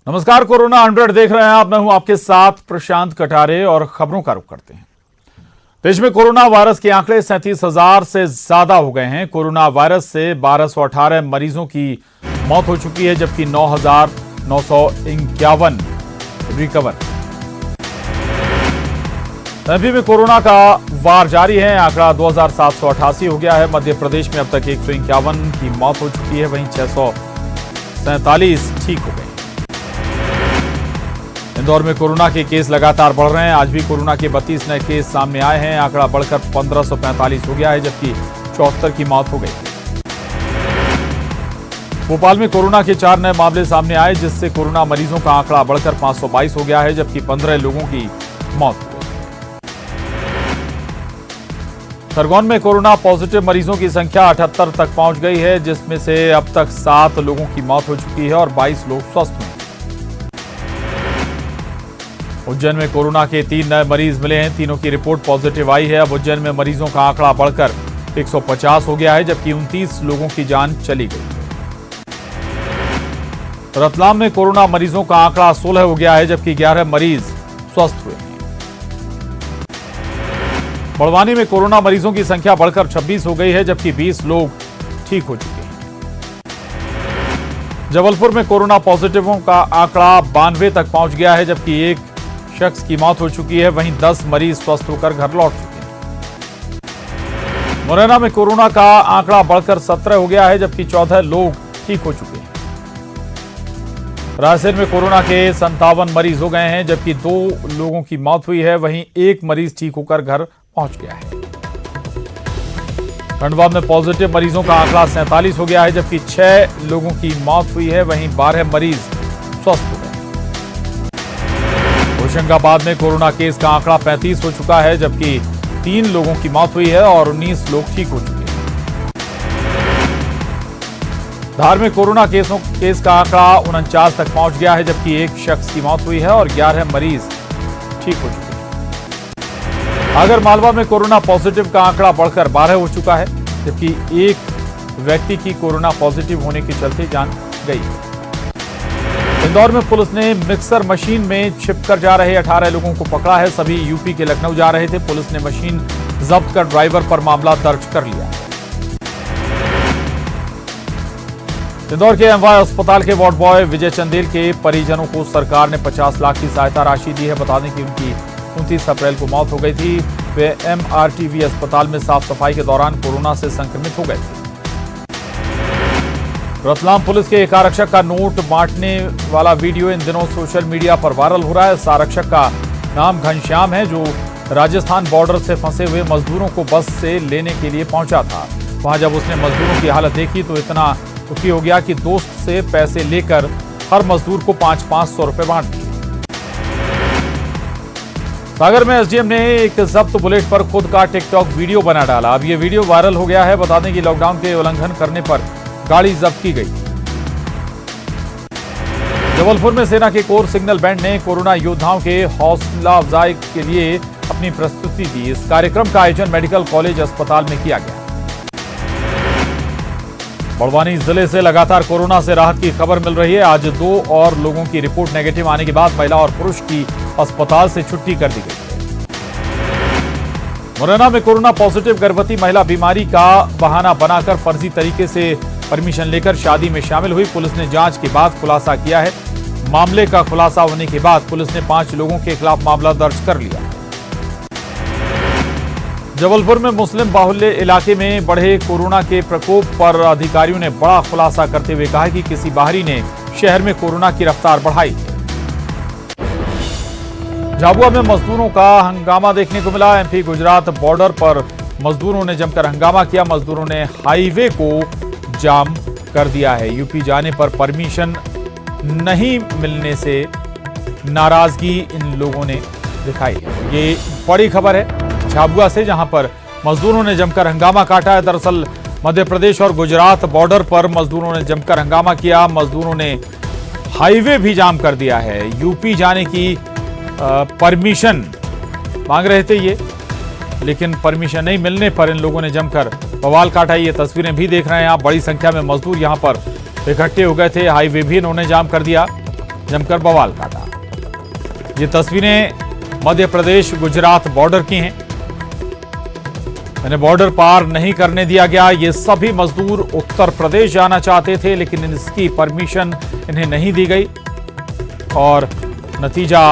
नमस्कार, कोरोना 100 देख रहे हैं आप। मैं हूं आपके साथ प्रशांत कटारे और खबरों का रुख करते हैं। देश में कोरोना वायरस के आंकड़े 37,000 से ज्यादा हो गए हैं। कोरोना वायरस से 1218 मरीजों की मौत हो चुकी है, जबकि 9,951 रिकवर। एमपी में कोरोना का वार जारी है। आंकड़ा 2,788 हो गया है। मध्य प्रदेश में अब तक 151 की मौत हो चुकी है, वहीं 647 ठीक हो गए। इंदौर में कोरोना के केस लगातार बढ़ रहे हैं। आज भी कोरोना के 32 नए केस सामने आए हैं। आंकड़ा बढ़कर 1545 हो गया है, जबकि 74 की मौत हो गई। भोपाल में कोरोना के 4 नए मामले सामने आए, जिससे कोरोना मरीजों का आंकड़ा बढ़कर 522 हो गया है, जबकि 15 लोगों की मौत हो गई। खरगोन में कोरोना पॉजिटिव मरीजों की संख्या 78 तक पहुंच गई है, जिसमें से अब तक 7 लोगों की मौत हो चुकी है और 22 लोग स्वस्थ हुए। उज्जैन में कोरोना के 3 नए मरीज मिले हैं। तीनों की रिपोर्ट पॉजिटिव आई है। अब उज्जैन में मरीजों का आंकड़ा बढ़कर 150 हो गया है, जबकि 29 लोगों की जान चली गई। रतलाम में कोरोना मरीजों का आंकड़ा 16 हो गया है, जबकि 11 मरीज स्वस्थ हुए हैं। बड़वानी में कोरोना मरीजों की संख्या बढ़कर 26 हो गई है, जबकि 20 लोग ठीक हो चुके हैं। जबलपुर में कोरोना पॉजिटिवों का आंकड़ा 92 तक पहुंच गया है, जबकि एक शख्स की मौत हो चुकी है, वहीं 10 मरीज स्वस्थ होकर घर लौट चुके हैं। मुरैना में कोरोना का आंकड़ा बढ़कर 17 हो गया है, जबकि 14 लोग ठीक हो चुके हैं। रायसेन में कोरोना के 57 मरीज हो गए हैं, जबकि 2 लोगों की मौत हुई है, वहीं एक मरीज ठीक होकर घर पहुंच गया है। खंडवा में पॉजिटिव मरीजों का आंकड़ा 47 हो गया है, जबकि 6 लोगों की मौत हुई है, वहीं 12 मरीज स्वस्थ हो गए। होशंगाबाद में कोरोना केस का आंकड़ा 35 हो चुका है, जबकि 3 लोगों की मौत हुई है और 19 लोग ठीक हो चुके हैं। धार में कोरोना केस का आंकड़ा 49 तक पहुंच गया है, जबकि एक शख्स की मौत हुई है और 11 मरीज ठीक हो चुके हैं। आगर मालवा में कोरोना पॉजिटिव का आंकड़ा बढ़कर 12 हो चुका है, जबकि एक व्यक्ति की कोरोना पॉजिटिव होने के चलते जान गई। इंदौर में पुलिस ने मिक्सर मशीन में छिपकर जा रहे 18 लोगों को पकड़ा है। सभी यूपी के लखनऊ जा रहे थे। पुलिस ने मशीन जब्त कर ड्राइवर पर मामला दर्ज कर लिया। इंदौर के एमवाय अस्पताल के वार्ड बॉय विजय चंदेल के परिजनों को सरकार ने 50 लाख की सहायता राशि दी है। बता दें कि उनकी 29 अप्रैल को मौत हो गई थी। वे MRTV अस्पताल में साफ सफाई के दौरान कोरोना से संक्रमित हो गए थे। रतलाम पुलिस के एक आरक्षक का नोट बांटने वाला वीडियो इन दिनों सोशल मीडिया पर वायरल हो रहा है। इस आरक्षक का नाम घनश्याम है, जो राजस्थान बॉर्डर से फंसे हुए मजदूरों को बस से लेने के लिए पहुंचा था। वहां जब उसने मजदूरों की हालत देखी तो इतना दुखी हो गया कि दोस्त से पैसे लेकर हर मजदूर को 500-500 रुपए बांट दिए। सागर में SDM ने एक जब्त बुलेट पर खुद का टिकटॉक वीडियो बना डाला। अब ये वीडियो वायरल हो गया है। बता दें कि लॉकडाउन के उल्लंघन करने पर गाड़ी जब्त की गई। जबलपुर में सेना के कोर सिग्नल बैंड ने कोरोना योद्धाओं के हौसला अफजाई के लिए अपनी प्रस्तुति दी। इस कार्यक्रम का आयोजन मेडिकल कॉलेज अस्पताल में किया गया। बड़वानी जिले से लगातार कोरोना से राहत की खबर मिल रही है। आज 2 और लोगों की रिपोर्ट नेगेटिव आने के बाद महिला और पुरुष की अस्पताल से छुट्टी कर दी गई। मुरैना में कोरोना पॉजिटिव गर्भवती महिला बीमारी का बहाना बनाकर फर्जी तरीके से परमिशन लेकर शादी में शामिल हुई। पुलिस ने जांच के बाद खुलासा किया है। मामले का खुलासा होने के बाद पुलिस ने 5 लोगों के खिलाफ मामला दर्ज कर लिया। जबलपुर में मुस्लिम बाहुल्य इलाके में बढ़े कोरोना के प्रकोप पर अधिकारियों ने बड़ा खुलासा करते हुए कहा कि किसी बाहरी ने शहर में कोरोना की रफ्तार बढ़ाई। झाबुआ में मजदूरों का हंगामा देखने को मिला। MP गुजरात बॉर्डर पर मजदूरों ने जमकर हंगामा किया। मजदूरों ने हाईवे को जाम कर दिया है। यूपी जाने पर परमिशन नहीं मिलने से नाराजगी इन लोगों ने दिखाई है। ये बड़ी खबर है झाबुआ से, जहां पर मजदूरों ने जमकर हंगामा काटा है। दरअसल मध्य प्रदेश और गुजरात बॉर्डर पर मजदूरों ने जमकर हंगामा किया। मजदूरों ने हाईवे भी जाम कर दिया है। यूपी जाने की परमिशन मांग रहे थे ये, लेकिन परमिशन नहीं मिलने पर इन लोगों ने जमकर बवाल काटा। ये तस्वीरें भी देख रहे हैं आप। बड़ी संख्या में मजदूर यहां पर इकट्ठे हो गए थे। हाईवे भी इन्होंने जाम कर दिया। जमकर बवाल काटा। ये तस्वीरें मध्य प्रदेश गुजरात बॉर्डर की हैं। इन्हें बॉर्डर पार नहीं करने दिया गया। ये सभी मजदूर उत्तर प्रदेश जाना चाहते थे, लेकिन इसकी परमिशन इन्हें नहीं दी गई और नतीजा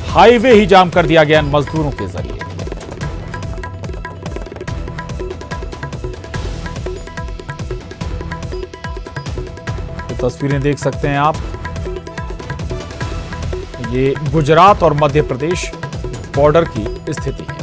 हाईवे ही जाम कर दिया गया इन मजदूरों के जरिए। तो तस्वीरें देख सकते हैं आप, ये गुजरात और मध्य प्रदेश बॉर्डर की स्थिति है।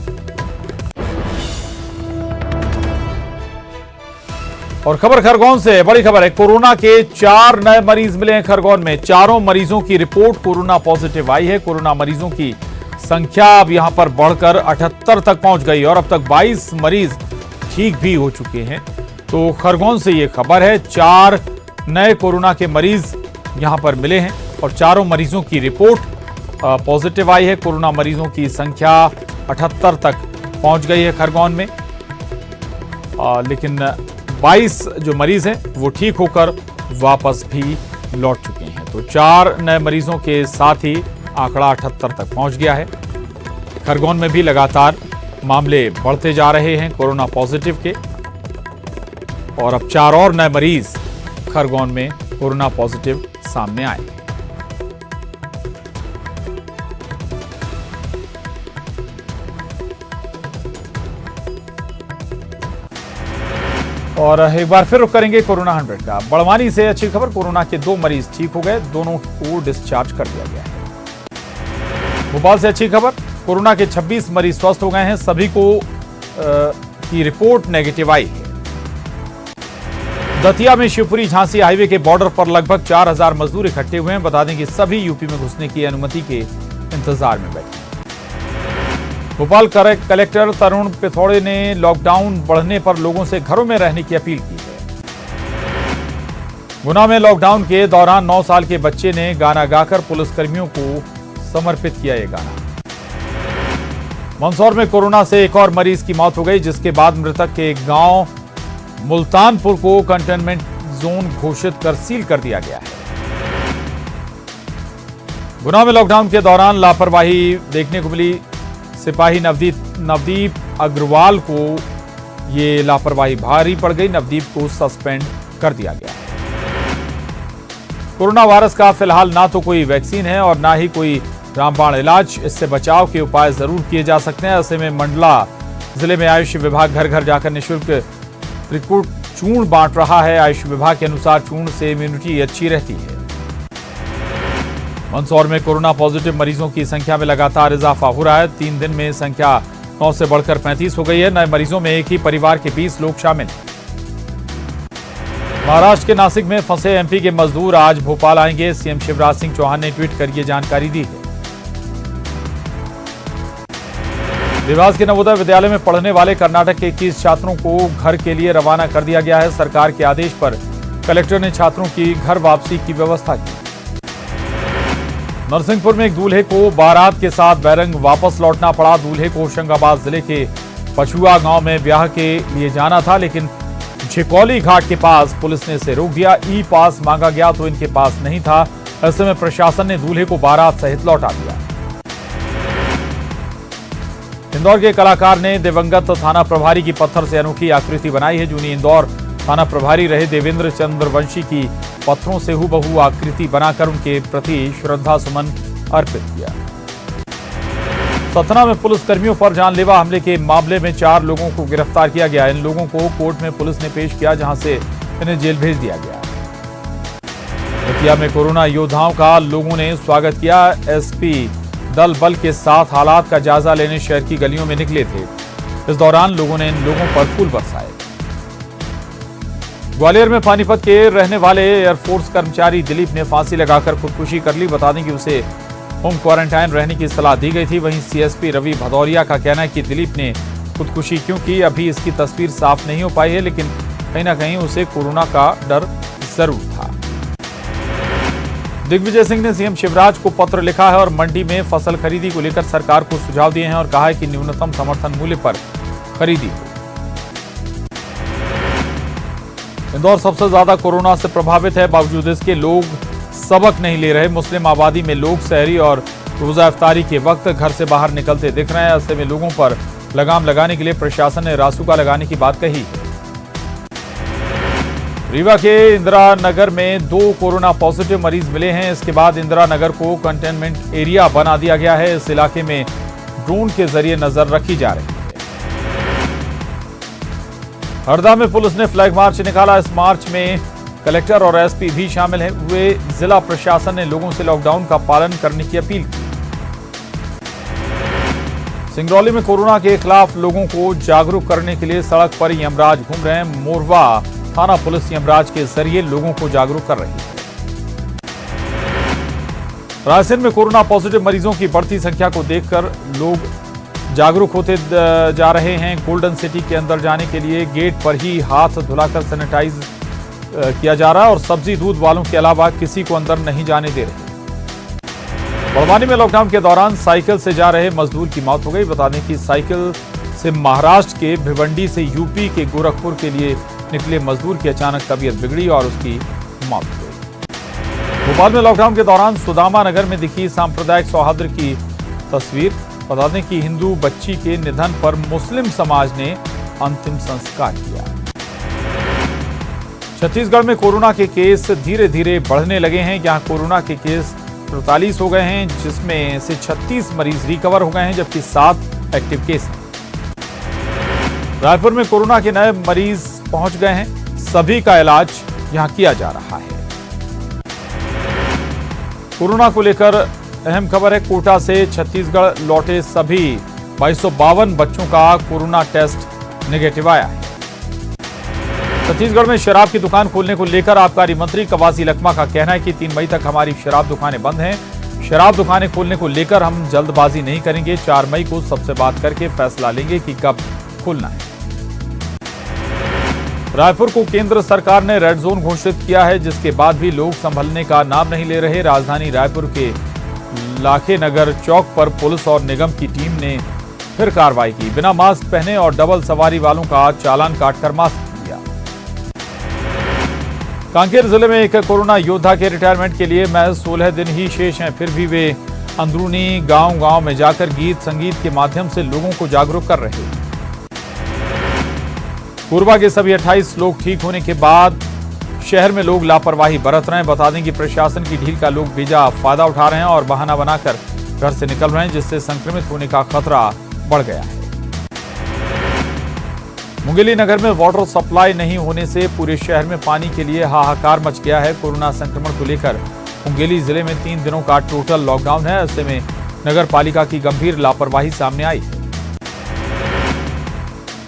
और खबर खरगोन से, बड़ी खबर है। कोरोना के 4 नए मरीज मिले हैं खरगोन में। चारों मरीजों की रिपोर्ट कोरोना पॉजिटिव आई है। कोरोना मरीजों की संख्या अब यहां पर बढ़कर 78 तक पहुंच गई और अब तक 22 मरीज ठीक भी हो चुके हैं। तो खरगोन से ये खबर है, 4 नए कोरोना के मरीज यहां पर मिले हैं और चारों मरीजों की रिपोर्ट पॉजिटिव आई है। कोरोना मरीजों की संख्या 78 तक पहुंच गई है खरगोन में, लेकिन 22 जो मरीज हैं वो ठीक होकर वापस भी लौट चुके हैं। तो 4 नए मरीजों के साथ ही आंकड़ा 78 तक पहुंच गया है। खरगोन में भी लगातार मामले बढ़ते जा रहे हैं कोरोना पॉजिटिव के, और अब 4 और नए मरीज खरगोन में कोरोना पॉजिटिव सामने आए। और एक बार फिर रुख करेंगे कोरोना 100 का। बड़वानी से अच्छी खबर, कोरोना के 2 मरीज ठीक हो गए, दोनों को डिस्चार्ज कर दिया गया है। भोपाल से अच्छी खबर, कोरोना के 26 मरीज स्वस्थ हो गए हैं, सभी को की रिपोर्ट नेगेटिव आई है। दतिया में शिवपुरी झांसी हाईवे के बॉर्डर पर लगभग 4000 मजदूर इकट्ठे हुए हैं। बता दें कि सभी यूपी में घुसने की अनुमति के इंतजार में बैठे। भोपाल कलेक्टर तरुण पिथौड़े ने लॉकडाउन बढ़ने पर लोगों से घरों में रहने की अपील की है। गुना में लॉकडाउन के दौरान 9 साल के बच्चे ने गाना गाकर पुलिसकर्मियों को समर्पित किया ये गाना। मंदसौर में कोरोना से एक और मरीज की मौत हो गई, जिसके बाद मृतक के गांव मुल्तानपुर को कंटेनमेंट जोन घोषित कर सील कर दिया गया है। गुना में लॉकडाउन के दौरान लापरवाही देखने को मिली। सिपाही नवदीप अग्रवाल को ये लापरवाही भारी पड़ गई। नवदीप को सस्पेंड कर दिया गया है। कोरोना वायरस का फिलहाल ना तो कोई वैक्सीन है और ना ही कोई रामबाण इलाज। इससे बचाव के उपाय जरूर किए जा सकते हैं। ऐसे में मंडला जिले में आयुष विभाग घर घर जाकर निःशुल्क त्रिकुट चूर्ण बांट रहा है। आयुष विभाग के अनुसार चूर्ण से इम्यूनिटी अच्छी रहती है। मंदसौर में कोरोना पॉजिटिव मरीजों की संख्या में लगातार इजाफा हो रहा है। 3 दिन में संख्या 9 से बढ़कर 35 हो गई है। नए मरीजों में एक ही परिवार के 20 लोग शामिल हैं। महाराष्ट्र के नासिक में फंसे एमपी के मजदूर आज भोपाल आएंगे। सीएम शिवराज सिंह चौहान ने ट्वीट कर ये जानकारी दी है। देवास के नवोदय विद्यालय में पढ़ने वाले कर्नाटक के 21 छात्रों को घर के लिए रवाना कर दिया गया है। सरकार के आदेश पर कलेक्टर ने छात्रों की घर वापसी की व्यवस्था की। नरसिंहपुर में एक दूल्हे को बारात के साथ बैरंग वापस लौटना पड़ा। दूल्हे को होशंगाबाद जिले के पछुआ गांव में ब्याह के लिए जाना था, लेकिन झिकौली घाट के पास पुलिस ने इसे रोक दिया। ई पास मांगा गया तो इनके पास नहीं था। ऐसे में प्रशासन ने दूल्हे को बारात सहित लौटा दिया। इंदौर के कलाकार ने दिवंगत थाना प्रभारी की पत्थर से अनोखी आकृति बनाई है। जूनी इंदौर थाना प्रभारी रहे देवेंद्र चंद्रवंशी की पत्थरों से हूबहू आकृति बनाकर उनके प्रति श्रद्धा सुमन अर्पित किया। सतना में पुलिसकर्मियों पर जानलेवा हमले के मामले में 4 लोगों को गिरफ्तार किया गया। इन लोगों को कोर्ट में पुलिस ने पेश किया, जहां से इन्हें जेल भेज दिया गया। दतिया में कोरोना योद्धाओं का लोगों ने स्वागत किया। एसपी दल बल के साथ हालात का जायजा लेने शहर की गलियों में निकले थे। इस दौरान लोगों ने इन लोगों पर फूल बरसाए। ग्वालियर में पानीपत के रहने वाले एयरफोर्स कर्मचारी दिलीप ने फांसी लगाकर खुदकुशी कर ली। बता दें कि उसे होम क्वारंटाइन रहने की सलाह दी गई थी। वहीं सीएसपी रवि भदौरिया का कहना है कि दिलीप ने खुदकुशी क्यों की, अभी इसकी तस्वीर साफ नहीं हो पाई है, लेकिन कहीं ना कहीं उसे कोरोना का डर जरूर था। दिग्विजय सिंह ने सीएम शिवराज को पत्र लिखा है और मंडी में फसल खरीदी को लेकर सरकार को सुझाव दिए हैं और कहा है कि न्यूनतम समर्थन मूल्य पर खरीदी हो। इंदौर सबसे ज्यादा कोरोना से प्रभावित है, बावजूद इसके लोग सबक नहीं ले रहे। मुस्लिम आबादी में लोग सहरी और रोजा इफ्तारी के वक्त घर से बाहर निकलते दिख रहे हैं। ऐसे में लोगों पर लगाम लगाने के लिए प्रशासन ने रासुका लगाने की बात कही। रीवा के इंदिरा नगर में 2 कोरोना पॉजिटिव मरीज मिले हैं। इसके बाद इंदिरा नगर को कंटेनमेंट एरिया बना दिया गया है। इस इलाके में ड्रोन के जरिए नजर रखी जा रही है। हरदा में पुलिस ने फ्लैग मार्च निकाला। इस मार्च में कलेक्टर और एसपी भी शामिल हुए। जिला प्रशासन ने लोगों से लॉकडाउन का पालन करने की अपील की। सिंगरौली में कोरोना के खिलाफ लोगों को जागरूक करने के लिए सड़क पर यमराज घूम रहे हैं। मोरवा थाना पुलिस यमराज के जरिए लोगों को जागरूक कर रही है। रायसेन में कोरोना पॉजिटिव मरीजों की बढ़ती संख्या को देखकर लोग जागरूक होते जा रहे हैं। गोल्डन सिटी के अंदर जाने के लिए गेट पर ही हाथ धुलाकर सैनिटाइज किया जा रहा है और सब्जी दूध वालों के अलावा किसी को अंदर नहीं जाने दे रहे। बड़वानी में लॉकडाउन के दौरान साइकिल से जा रहे मजदूर की मौत हो गई। बता दें कि साइकिल से महाराष्ट्र के भिवंडी से यूपी के गोरखपुर के लिए निकले मजदूर की अचानक तबीयत बिगड़ी और उसकी मौत हो गई। भोपाल में लॉकडाउन के दौरान सुदामा नगर में दिखी सांप्रदायिक सौहार्द की तस्वीर। बता दें कि हिंदू बच्ची के निधन पर मुस्लिम समाज ने अंतिम संस्कार किया। छत्तीसगढ़ में कोरोना के केस धीरे धीरे बढ़ने लगे हैं। यहां कोरोना के केस 43 हो गए हैं, जिसमें से 36 मरीज रिकवर हो गए हैं, जबकि 7 एक्टिव केस हैं। रायपुर में कोरोना के नए मरीज पहुंच गए हैं। सभी का इलाज यहां किया जा रहा है। कोरोना को लेकर अहम खबर है। कोटा से छत्तीसगढ़ लौटे सभी 2252 बच्चों का कोरोना टेस्ट नेगेटिव आया है। छत्तीसगढ़ में शराब की दुकान खोलने को लेकर आबकारी मंत्री कवासी लखमा का कहना है कि 3 मई तक हमारी शराब दुकानें बंद हैं। शराब दुकानें खोलने को लेकर हम जल्दबाजी नहीं करेंगे। 4 मई को सबसे बात करके फैसला लेंगे कि कब खोलना है। रायपुर को केंद्र सरकार ने रेड जोन घोषित किया है, जिसके बाद भी लोग संभलने का नाम नहीं ले रहे। राजधानी रायपुर के लाखे नगर चौक पर पुलिस और निगम की टीम ने फिर कार्रवाई की। बिना मास्क पहने और डबल सवारी वालों का चालान काटकर मास्क दिया। कांकेर जिले में एक कोरोना योद्धा के रिटायरमेंट के लिए महज 16 दिन ही शेष हैं, फिर भी वे अंदरूनी गांव-गांव में जाकर गीत संगीत के माध्यम से लोगों को जागरूक कर रहे हैं। कोरबा के सभी 28 लोग ठीक होने के बाद शहर में लोग लापरवाही बरत रहे हैं। बता दें कि प्रशासन की ढील का लोग बेजा फायदा उठा रहे हैं और बहाना बनाकर घर से निकल रहे हैं, जिससे संक्रमित होने का खतरा बढ़ गया है। मुंगेली नगर में वाटर सप्लाई नहीं होने से पूरे शहर में पानी के लिए हाहाकार मच गया है। कोरोना संक्रमण को लेकर मुंगेली जिले में 3 दिनों का टोटल लॉकडाउन है। ऐसे में नगर पालिका की गंभीर लापरवाही सामने आई है।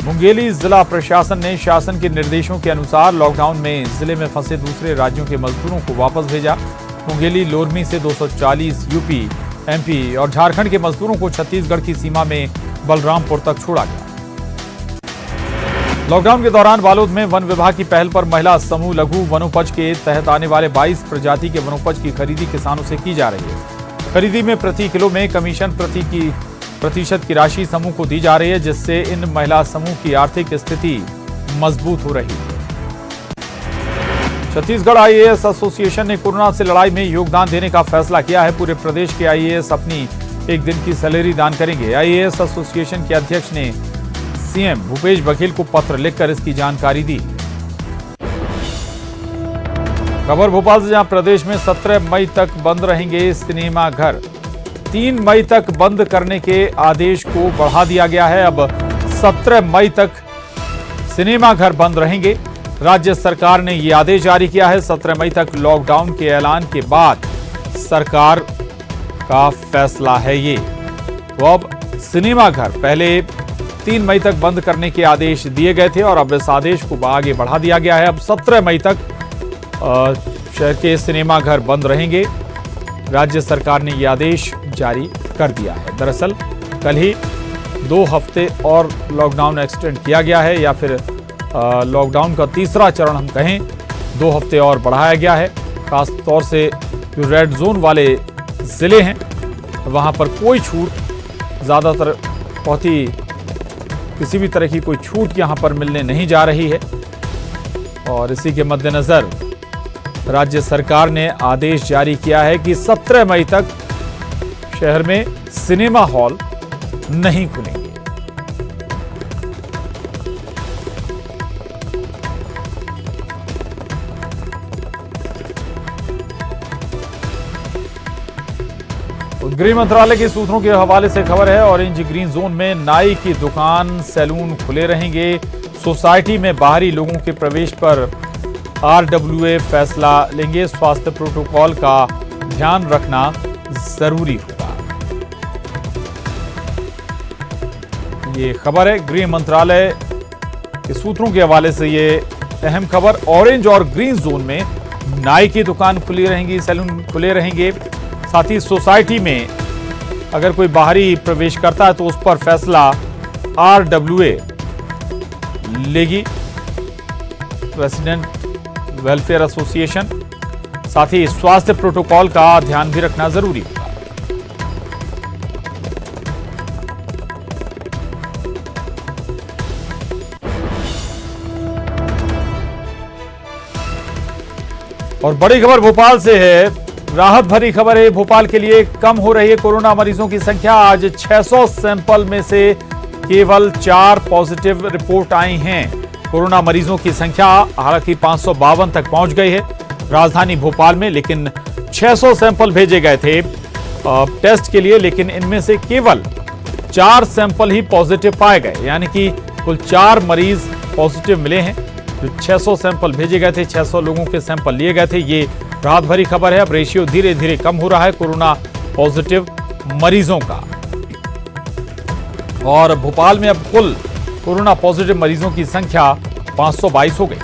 मुंगेली जिला प्रशासन ने शासन के निर्देशों के अनुसार लॉकडाउन में जिले में फंसे दूसरे राज्यों के मजदूरों को वापस भेजा। मुंगेली लोरमी से 240 यूपी, एमपी और झारखंड के मजदूरों को छत्तीसगढ़ की सीमा में बलरामपुर तक छोड़ा गया। लॉकडाउन के दौरान बालोद में वन विभाग की पहल पर महिला समूह लघु वनोपज के तहत आने वाले 22 प्रजाति के वनोपज की खरीदी किसानों से की जा रही है। खरीदी में प्रति किलो में कमीशन प्रतिशत की राशि समूह को दी जा रही है, जिससे इन महिला समूह की आर्थिक स्थिति मजबूत हो रही है। छत्तीसगढ़ आईएएस एसोसिएशन ने कोरोना से लड़ाई में योगदान देने का फैसला किया है। पूरे प्रदेश के आईएएस अपनी एक दिन की सैलरी दान करेंगे। आईएएस एसोसिएशन के अध्यक्ष ने सीएम भूपेश बघेल को पत्र लिखकर इसकी जानकारी दी। खबर भोपाल से, जहां प्रदेश में 17 मई तक बंद रहेंगे सिनेमा घर। 3 मई तक बंद करने के आदेश को बढ़ा दिया गया है। अब 17 मई तक सिनेमा घर बंद रहेंगे। राज्य सरकार ने यह आदेश जारी किया है। 17 मई तक लॉकडाउन के ऐलान के बाद सरकार का फैसला है ये। तो अब सिनेमा घर पहले 3 मई तक बंद करने के आदेश दिए गए थे और अब इस आदेश को आगे बढ़ा दिया गया है। अब 17 मई तक शहर के सिनेमा घर बंद रहेंगे। राज्य सरकार ने यह आदेश जारी कर दिया है। दरअसल कल ही 2 हफ्ते और लॉकडाउन एक्सटेंड किया गया है, या फिर लॉकडाउन का तीसरा चरण हम कहें 2 हफ्ते और बढ़ाया गया है। खास तौर से जो रेड जोन वाले जिले हैं वहां पर कोई छूट, ज़्यादातर बहुत ही किसी भी तरह की कोई छूट यहां पर मिलने नहीं जा रही है। और इसी के मद्देनजर राज्य सरकार ने आदेश जारी किया है कि 17 मई तक शहर में सिनेमा हॉल नहीं खुलेंगे। गृह मंत्रालय के सूत्रों के हवाले से खबर है, ऑरेंज ग्रीन जोन में नाई की दुकान, सैलून खुले रहेंगे। सोसाइटी में बाहरी लोगों के प्रवेश पर आरडब्ल्यूए फैसला लेंगे। स्वास्थ्य प्रोटोकॉल का ध्यान रखना जरूरी होगा। ये खबर है गृह मंत्रालय के सूत्रों के हवाले से, ये अहम खबर। ऑरेंज और ग्रीन जोन में नाई की दुकान खुली रहेंगी, सैलून खुले रहेंगे। साथ ही सोसाइटी में अगर कोई बाहरी प्रवेश करता है तो उस पर फैसला आरडब्ल्यूए लेगी, रेसिडेंट वेलफेयर एसोसिएशन। साथ ही स्वास्थ्य प्रोटोकॉल का ध्यान भी रखना जरूरी है। और बड़ी खबर भोपाल से है, राहत भरी खबर है भोपाल के लिए। कम हो रही है कोरोना मरीजों की संख्या। आज 600 सैंपल में से केवल 4 पॉजिटिव रिपोर्ट आई हैं। कोरोना मरीजों की संख्या हालांकि 552 तक पहुंच गई है राजधानी भोपाल में, लेकिन 600 सैंपल भेजे गए थे टेस्ट के लिए, लेकिन इनमें से केवल 4 सैंपल ही पॉजिटिव पाए गए, यानी कि कुल 4 मरीज पॉजिटिव मिले हैं। जो 600 सैंपल भेजे गए थे, 600 लोगों के सैंपल लिए गए थे। ये राहत भरी खबर है। अब रेशियो धीरे धीरे कम हो रहा है कोरोना पॉजिटिव मरीजों का, और भोपाल में अब कुल कोरोना पॉजिटिव मरीजों की संख्या 522 हो गई।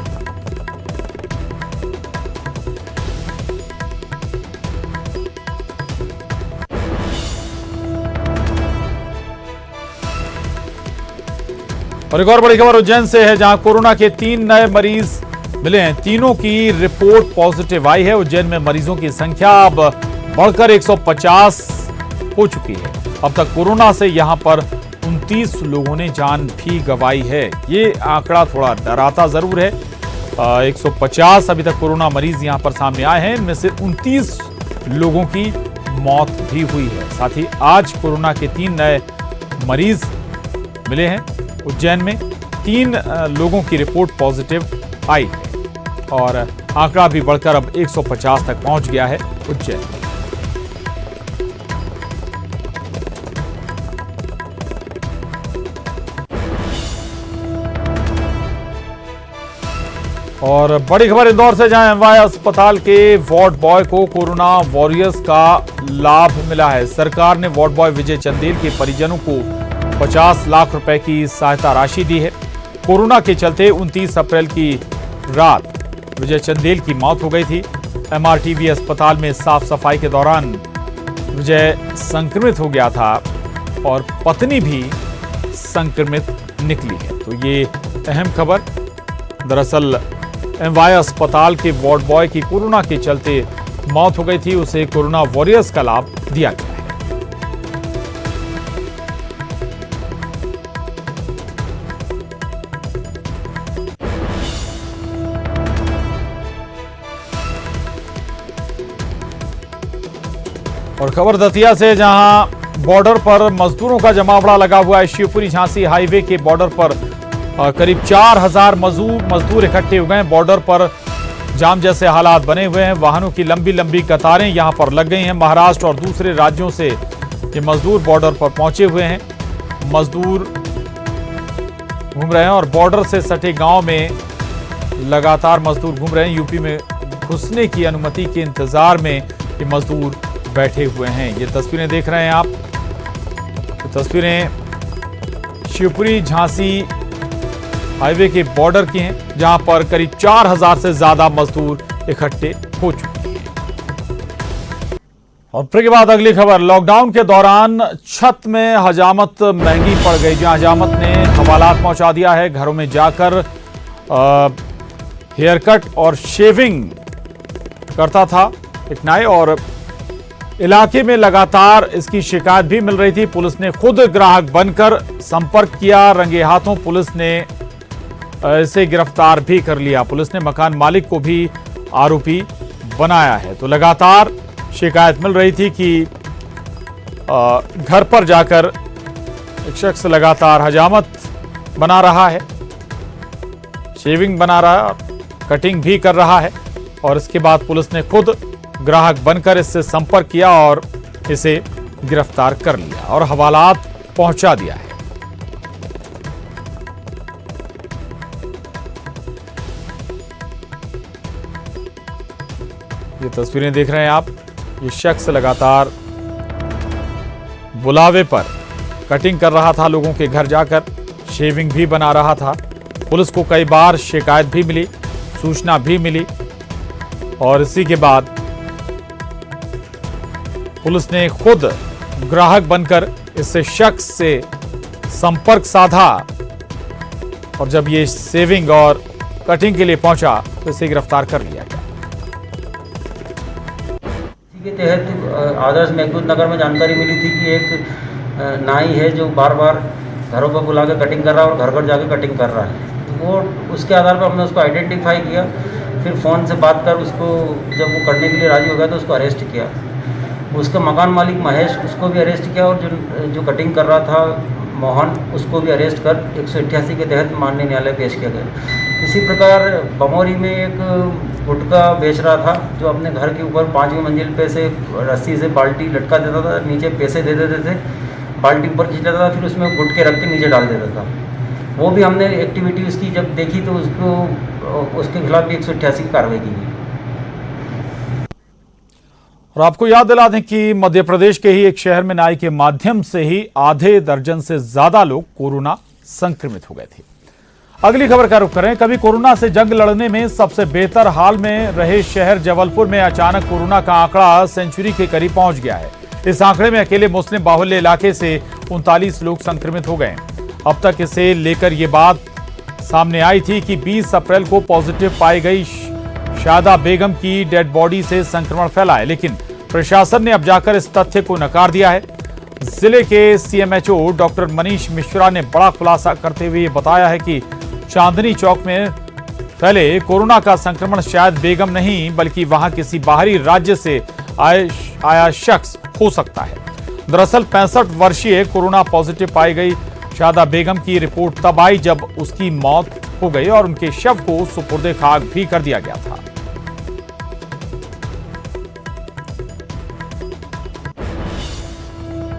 और एक और बड़ी खबर उज्जैन से है, जहां कोरोना के 3 नए मरीज मिले हैं। तीनों की रिपोर्ट पॉजिटिव आई है। उज्जैन में मरीजों की संख्या अब बढ़कर 150 हो चुकी है। अब तक कोरोना से यहां पर 29 लोगों ने जान भी गंवाई है। ये आंकड़ा थोड़ा डराता जरूर है। 150 अभी तक कोरोना मरीज यहां पर सामने आए हैं, इनमें से 29 लोगों की मौत भी हुई है। साथ ही आज कोरोना के 3 नए मरीज मिले हैं। उज्जैन में 3 लोगों की रिपोर्ट पॉजिटिव आई है और आंकड़ा भी बढ़कर अब 150 तक पहुंच गया है उज्जैन में। और बड़ी खबर इंदौर से, जहां एमवाय अस्पताल के वार्ड बॉय को कोरोना वॉरियर्स का लाभ मिला है। सरकार ने वार्ड बॉय विजय चंदेल के परिजनों को 50 लाख रुपए की सहायता राशि दी है। कोरोना के चलते 29 अप्रैल की रात विजय चंदेल की मौत हो गई थी। एमआरटीवी अस्पताल में साफ सफाई के दौरान विजय संक्रमित हो गया था और पत्नी भी संक्रमित निकली है। तो ये अहम खबर, दरअसल एमवाय अस्पताल के वार्ड बॉय की कोरोना के चलते मौत हो गई थी, उसे कोरोना वॉरियर्स का लाभ दिया गया है। और खबर दतिया से, जहां बॉर्डर पर मजदूरों का जमावड़ा लगा हुआ है। शिवपुरी झांसी हाईवे के बॉर्डर पर करीब 4000 मजदूर इकट्ठे हो गए हैं। बॉर्डर पर जाम जैसे हालात बने हुए हैं। वाहनों की लंबी लंबी कतारें यहां पर लग गई हैं। महाराष्ट्र और दूसरे राज्यों से ये मजदूर बॉर्डर पर पहुंचे हुए हैं। मजदूर घूम रहे हैं और बॉर्डर से सटे गांव में लगातार मजदूर घूम रहे हैं। यूपी में घुसने की अनुमति के इंतजार में ये मजदूर बैठे हुए हैं। ये तस्वीरें देख रहे हैं आप। तो तस्वीरें शिवपुरी झांसी हाईवे के बॉर्डर की हैं, जहां पर करीब 4000 से ज्यादा मजदूर इकट्ठे हो चुके हैं। और फिर के बाद अगली खबर, लॉकडाउन के दौरान छत में हजामत महंगी पड़ गई। जहां हजामत ने हवालात पहुंचा दिया है। घरों में जाकर हेयर कट और शेविंग करता था एक नाई, और इलाके में लगातार इसकी शिकायत भी मिल रही थी। पुलिस ने खुद ग्राहक बनकर संपर्क किया। रंगे हाथों पुलिस ने इसे गिरफ्तार भी कर लिया। पुलिस ने मकान मालिक को भी आरोपी बनाया है। तो लगातार शिकायत मिल रही थी कि घर पर जाकर एक शख्स लगातार हजामत बना रहा है, शेविंग बना रहा, कटिंग भी कर रहा है और इसके बाद पुलिस ने खुद ग्राहक बनकर इससे संपर्क किया और इसे गिरफ्तार कर लिया और हवालात पहुंचा दिया है। ये तस्वीरें देख रहे हैं आप। ये शख्स लगातार बुलावे पर कटिंग कर रहा था, लोगों के घर जाकर शेविंग भी बना रहा था। पुलिस को कई बार शिकायत भी मिली, सूचना भी मिली और इसी के बाद पुलिस ने खुद ग्राहक बनकर इस शख्स से संपर्क साधा और जब ये शेविंग और कटिंग के लिए पहुंचा तो इसे गिरफ्तार कर लिया गया। के तहत आदर्श मेघदूत नगर में जानकारी मिली थी कि एक नाई है जो बार बार घरों पर बुला के कटिंग कर रहा है और घर घर जाके कटिंग कर रहा है। तो वो उसके आधार पर हमने उसको आइडेंटिफाई किया, फिर फ़ोन से बात कर उसको जब वो करने के लिए राजी हो गया तो उसको अरेस्ट किया। उसका मकान मालिक महेश, उसको भी अरेस्ट किया और जो कटिंग कर रहा था मोहन, उसको भी अरेस्ट कर 188 के तहत माननीय न्यायालय पेश किया गया। इसी प्रकार बमौरी में एक गुटखा बेच रहा था जो अपने घर के ऊपर 5वीं मंजिल पे से रस्सी से बाल्टी लटका देता था, नीचे पैसे दे देते थे, बाल्टी ऊपर खींच लेता था, फिर उसमें गुटके रख के नीचे डाल देता था। वो भी हमने एक्टिविटी उसकी जब देखी तो उसके खिलाफ भी 188 की कार्रवाई की गई। और आपको याद दिला दें कि मध्य प्रदेश के ही एक शहर में नाई के माध्यम से ही आधे दर्जन से ज्यादा लोग कोरोना संक्रमित हो गए थे। अगली खबर का रुख करें। कभी कोरोना से जंग लड़ने में सबसे बेहतर हाल में रहे शहर जबलपुर में अचानक कोरोना का आंकड़ा सेंचुरी के करीब पहुंच गया है। इस आंकड़े में अकेले मुस्लिम बाहुल्य इलाके से 39 लोग संक्रमित हो गए। अब तक इसे लेकर यह बात सामने आई थी कि 20 अप्रैल को पॉजिटिव पाई गई शादा बेगम की डेड बॉडी से संक्रमण फैला है, लेकिन प्रशासन ने अब जाकर इस तथ्य को नकार दिया है। जिले के सीएमएचओ डॉक्टर मनीष मिश्रा ने बड़ा खुलासा करते हुए बताया है कि चांदनी चौक में फैले कोरोना का संक्रमण शायद बेगम नहीं बल्कि वहां किसी बाहरी राज्य से आया शख्स हो सकता है। दरअसल 65 वर्षीय कोरोना पॉजिटिव पाई गई शादा बेगम की रिपोर्ट तब आई जब उसकी मौत हो गई और उनके शव को सुपुर्दे खाक भी कर दिया गया था।